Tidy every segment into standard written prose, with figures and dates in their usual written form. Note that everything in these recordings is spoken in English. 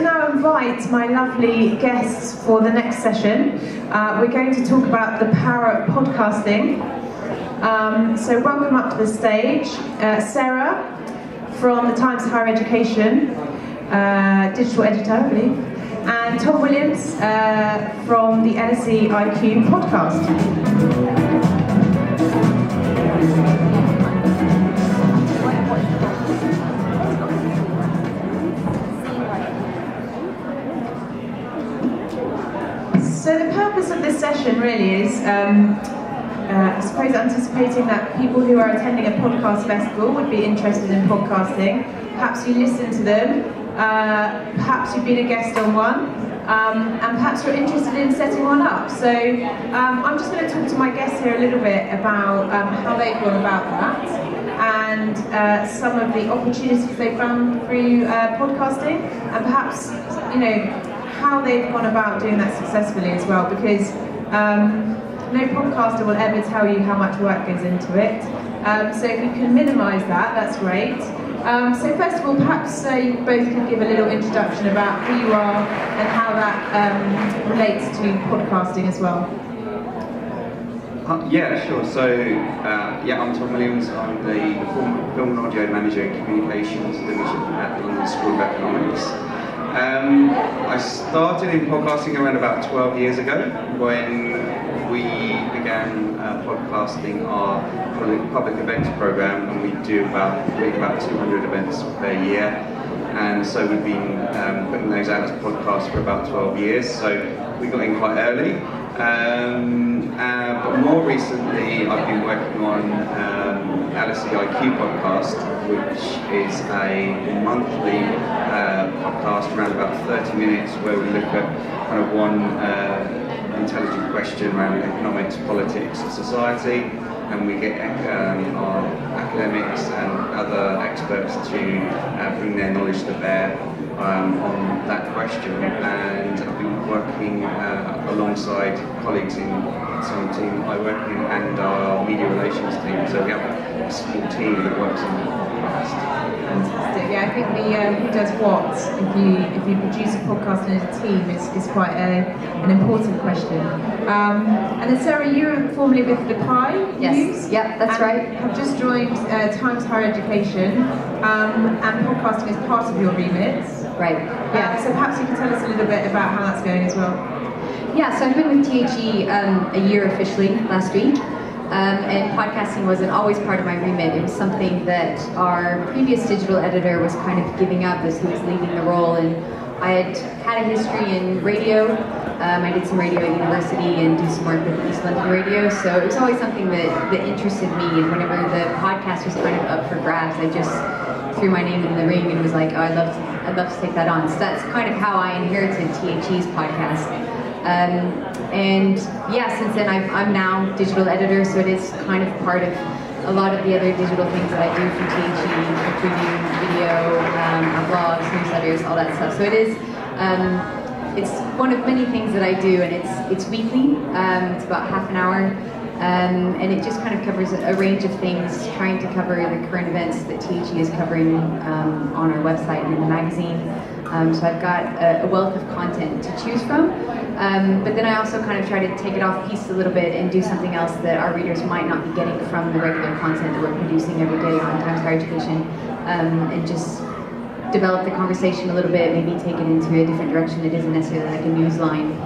to now invite my lovely guests for the next session. We're going to talk about the power of podcasting. So welcome up to the stage, Sara from the Times Higher Education, digital editor, I believe, and Tom Williams from the LSE IQ podcast. So the purpose of this session really is, I suppose, anticipating that people who are attending a podcast festival would be interested in podcasting. Perhaps you listen to them, perhaps you've been a guest on one, and perhaps you're interested in setting one up. So I'm just going to talk to my guests here a little bit about how they've gone about that, and some of the opportunities they've found through podcasting, and perhaps, how they've gone about doing that successfully as well, because no podcaster will ever tell you how much work goes into it. So if you can minimise that, that's great. So first of all, perhaps you both could give a little introduction about who you are and how that relates to podcasting as well. Yeah, sure. So, I'm Tom Williams. I'm the Film and Audio Manager in Communications Division at the London School of Economics. I started in podcasting around about 12 years ago when we began podcasting our public events program, and we do about 200 events per year. And so we've been putting those out as podcasts for about 12 years. So we got in quite early. But more recently, I've been working on LSE IQ Podcast, which is a monthly podcast around about 30 minutes where we look at kind of one intelligent question around economics, politics and society, and we get our academics and other experts to bring their knowledge to bear on that question. And I've been working alongside colleagues in some team I work in and our media relations team, so we have a small team that works on the podcast. Fantastic. Yeah, I think the who does what, if you produce a podcast in a team, is quite an important question. And then Sara, you were formerly with the Pi News. Yes, yeah, that's right. Have just joined Times Higher Education, and podcasting is part of your remit. Right. Yeah. So perhaps you can tell us a little bit about how that's going as well. Yeah, so I've been with THE a year officially last week. And podcasting wasn't always part of my remit. It was something that our previous digital editor was kind of giving up as he was leaving the role, and I had a history in radio. I did some radio at university and do some work with East London Radio, so it was always something that interested me, and whenever the podcast was kind of up for grabs, I just threw my name in the ring and was like, oh, I'd love to take that on. So that's kind of how I inherited THE's podcast. And yeah, since then I'm now digital editor, so it is kind of part of a lot of the other digital things that I do for THE, preview, video, our blogs, newsletters, all that stuff. So it is, it's one of many things that I do, and it's weekly. It's about half an hour, and it just kind of covers a range of things, trying to cover the current events that THE is covering on our website and in the magazine. So I've got a wealth of content to choose from. But then I also kind of try to take it off piste a little bit and do something else that our readers might not be getting from the regular content that we're producing every day on Times Higher Education, and just develop the conversation a little bit, maybe take it into a different direction. It isn't necessarily like a news line,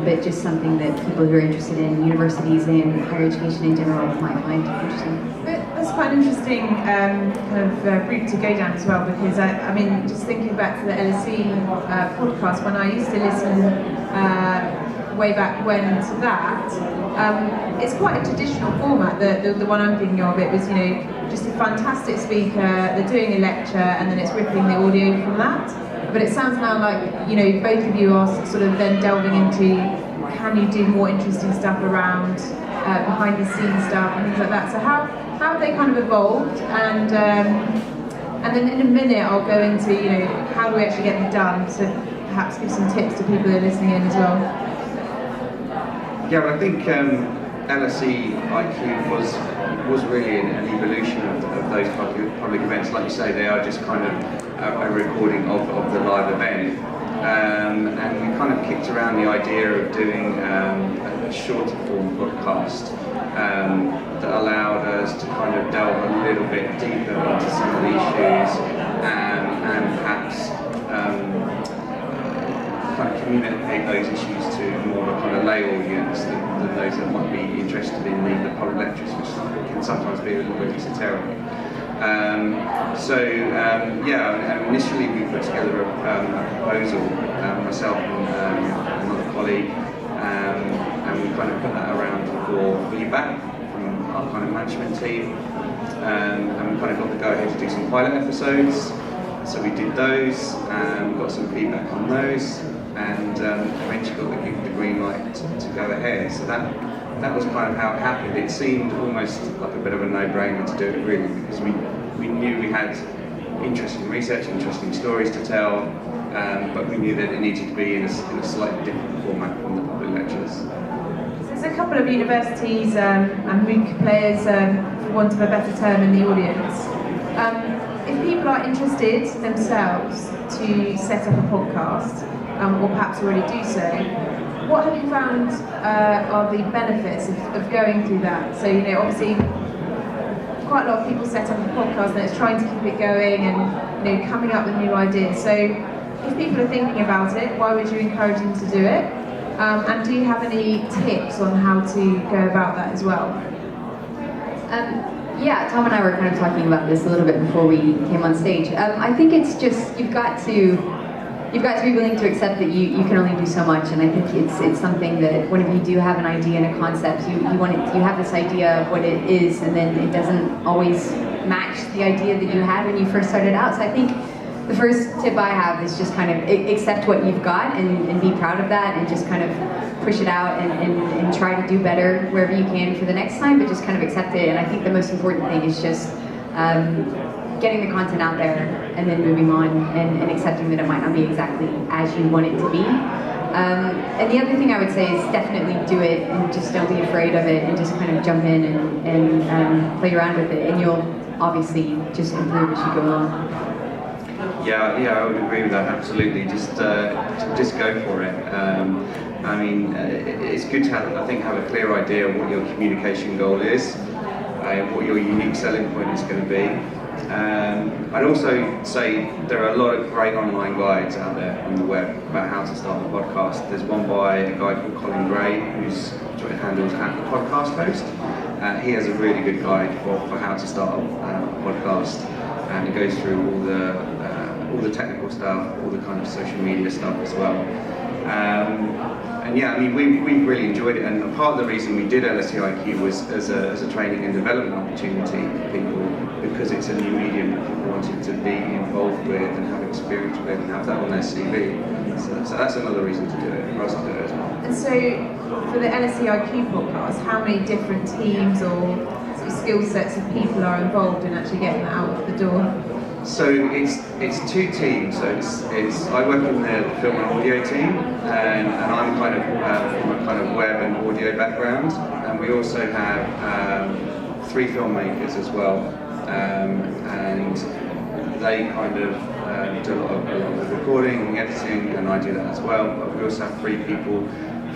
but just something that people who are interested in universities and higher education in general might find interesting. That's quite an interesting kind of route to go down as well, because I mean, just thinking back to the LSE podcast, when I used to listen way back when to that, it's quite a traditional format. The one I'm thinking of, it was just a fantastic speaker, they're doing a lecture, and then it's ripping the audio from that. But it sounds now like both of you are sort of then delving into, can you do more interesting stuff around behind the scenes stuff and things like that. So how have they kind of evolved, and then in a minute I'll go into how do we actually get them done, so perhaps give some tips to people who are listening in as well. Yeah, well, I think LSE IQ was was really an evolution of those public events. Like you say, they are just kind of a recording of the live event. And we kind of kicked around the idea of doing a shorter form podcast that allowed us to kind of delve a little bit deeper into some of the issues and perhaps kind of communicate those issues to more of a kind of lay audience than those that might be interested in the public lectures, which can sometimes be a little bit esoteric. Initially we put together a proposal, myself and another colleague, and we kind of put that around for feedback from our kind of management team, and we kind of got the go-ahead to do some pilot episodes. So we did those, got some feedback on those, and eventually got the green light to go ahead. So that was kind of how it happened. It seemed almost like a bit of a no-brainer to do it, really, because we knew we had interesting research, interesting stories to tell, but we knew that it needed to be in a slightly different format from the public lectures. There's a couple of universities and MOOC players, for want of a better term, in the audience. If people are interested themselves to set up a podcast, or perhaps already do so, what have you found are the benefits of going through that? So, obviously, quite a lot of people set up a podcast and it's trying to keep it going and coming up with new ideas. So, if people are thinking about it, why would you encourage them to do it? And do you have any tips on how to go about that as well? Yeah, Tom and I were kind of talking about this a little bit before we came on stage. I think it's just you've got to be willing to accept that you can only do so much, and I think it's something that whenever you do have an idea and a concept, you have this idea of what it is, and then it doesn't always match the idea that you had when you first started out. So I think the first tip I have is just kind of accept what you've got and be proud of that, and just kind of push it out and try to do better wherever you can for the next time, but just kind of accept it. And I think the most important thing is just getting the content out there and then moving on and accepting that it might not be exactly as you want it to be. And the other thing I would say is definitely do it, and just don't be afraid of it, and just kind of jump in and play around with it, and you'll obviously just improve as you go along. Yeah, I would agree with that, absolutely. Just go for it. It's good to have a clear idea of what your communication goal is, what your unique selling point is going to be. I'd also say there are a lot of great online guides out there on the web about how to start a podcast. There's one by a guy called Colin Gray, whose Twitter handle is @thepodcasthost. He has a really good guide for how to start a podcast, and it goes through all the technical stuff, all the kind of social media stuff as well. We really enjoyed it, and part of the reason we did LSE IQ was as a training and development opportunity for people, because it's a new medium that people wanted to be involved with and have experience with and have that on their CV. So that's another reason to do it, for us to do it as well. And so, for the LSE IQ podcast, how many different teams or sort of skill sets of people are involved in actually getting that out of the door? So it's two teams. So it's I work in the film and audio team, and I'm kind of from a kind of web and audio background, and we also have 3 filmmakers as well, and they kind of do a lot of the recording and the editing, and I do that as well. But we also have 3 people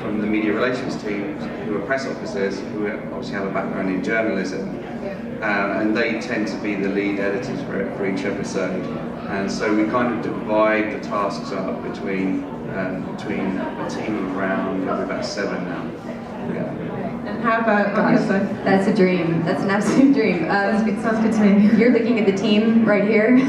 from the media relations team who are press officers, who obviously have a background in journalism. And they tend to be the lead editors for each episode, and so we kind of divide the tasks up between a team of around about 7 now. Yeah. And how about on your side? That's a dream. That's an absolute dream. Sounds good to me. You're looking at the team right here.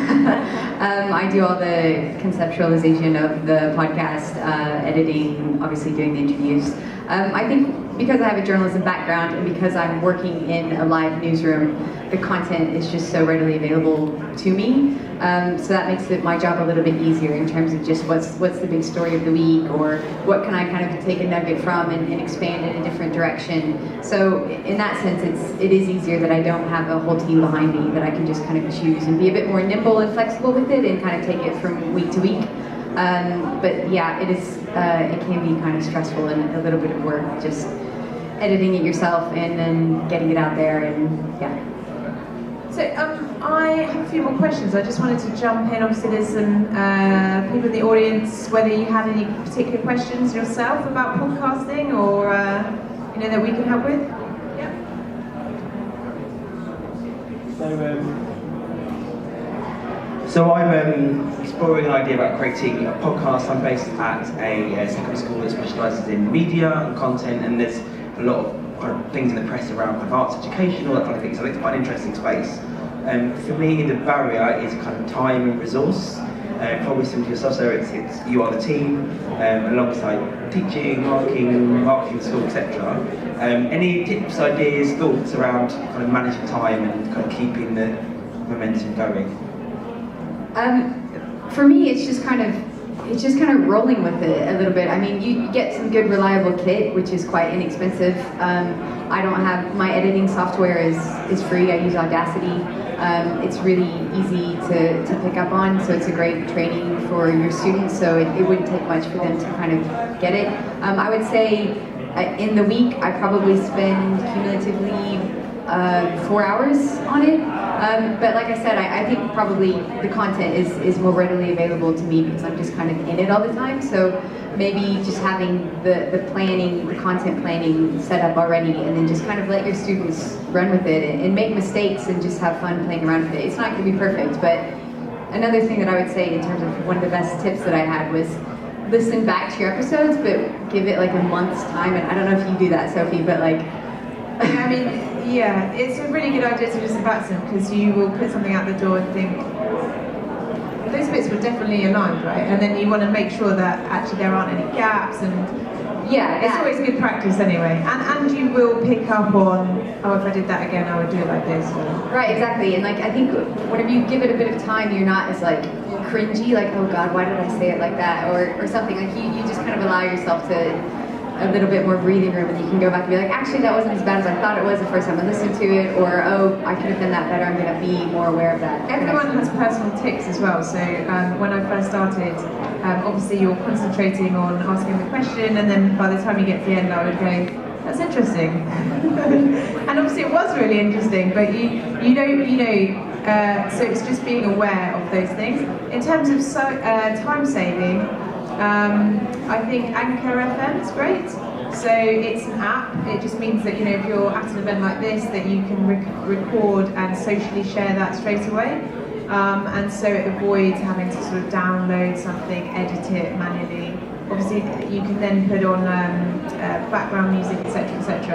I do all the conceptualization of the podcast, editing, obviously doing the interviews. I think because I have a journalism background and because I'm working in a live newsroom, the content is just so readily available to me. So that makes my job a little bit easier in terms of just what's the big story of the week, or what can I kind of take a nugget from and expand in a different direction. So in that sense, it is easier that I don't have a whole team behind me, that I can just kind of choose and be a bit more nimble and flexible with it and kind of take it from week to week. But yeah, it can be kind of stressful and a little bit of work. editing it yourself and then getting it out there, and yeah. So I have a few more questions. I just wanted to jump in. Obviously, there's some people in the audience. Whether you had any particular questions yourself about podcasting, or that we can help with. Yeah. So I'm exploring an idea about creating a podcast. I'm based at a secondary school that specialises in media and content, and there's a lot of kind of things in the press around kind of arts education, all that kind of thing. So it's quite an interesting space. For me, the barrier is kind of time and resource. Probably similar to yourself, so it's you are the team alongside teaching, marketing school, etc. Any tips, ideas, thoughts around kind of managing time and kind of keeping the momentum going? For me, it's just kind of rolling with it a little bit. I mean, you get some good reliable kit, which is quite inexpensive. I don't have, my editing software is free. I use Audacity. It's really easy to pick up on, so it's a great training for your students, so it wouldn't take much for them to kind of get it. I would say in the week, I probably spend cumulatively 4 hours on it. But like I said, I think probably the content is more readily available to me because I'm just kind of in it all the time. So maybe just having the planning, the content planning set up already, and then just kind of let your students run with it and make mistakes and just have fun playing around with it. It's not going to be perfect, but another thing that I would say in terms of one of the best tips that I had was listen back to your episodes, but give it like a month's time. And I don't know if you do that, Sophie, but like... I mean, yeah, it's a really good idea to listen back to them, because you will put something out the door and think, those bits were definitely aligned, right? And then you want to make sure that actually there aren't any gaps, and it's always good practice anyway. And you will pick up on, oh, if I did that again, I would do it like this. Right, exactly. And like, I think whenever you give it a bit of time, you're not as like cringy, like, oh God, why did I say it like that? Or something. Like you just kind of allow yourself to a little bit more breathing room, and you can go back and be like, actually that wasn't as bad as I thought it was the first time I listened to it, or oh, I could have done that better, I'm going to be more aware of that. Everyone has personal tics as well, so when I first started, obviously you're concentrating on asking the question, and then by the time you get to the end I would go, that's interesting. And obviously it was really interesting, but so it's just being aware of those things. In terms of time saving, I think Anchor FM is great. So it's an app. It just means that if you're at an event like this, that you can record and socially share that straight away. And so it avoids having to sort of download something, edit it manually. Obviously, you can then put on background music, etc., etc.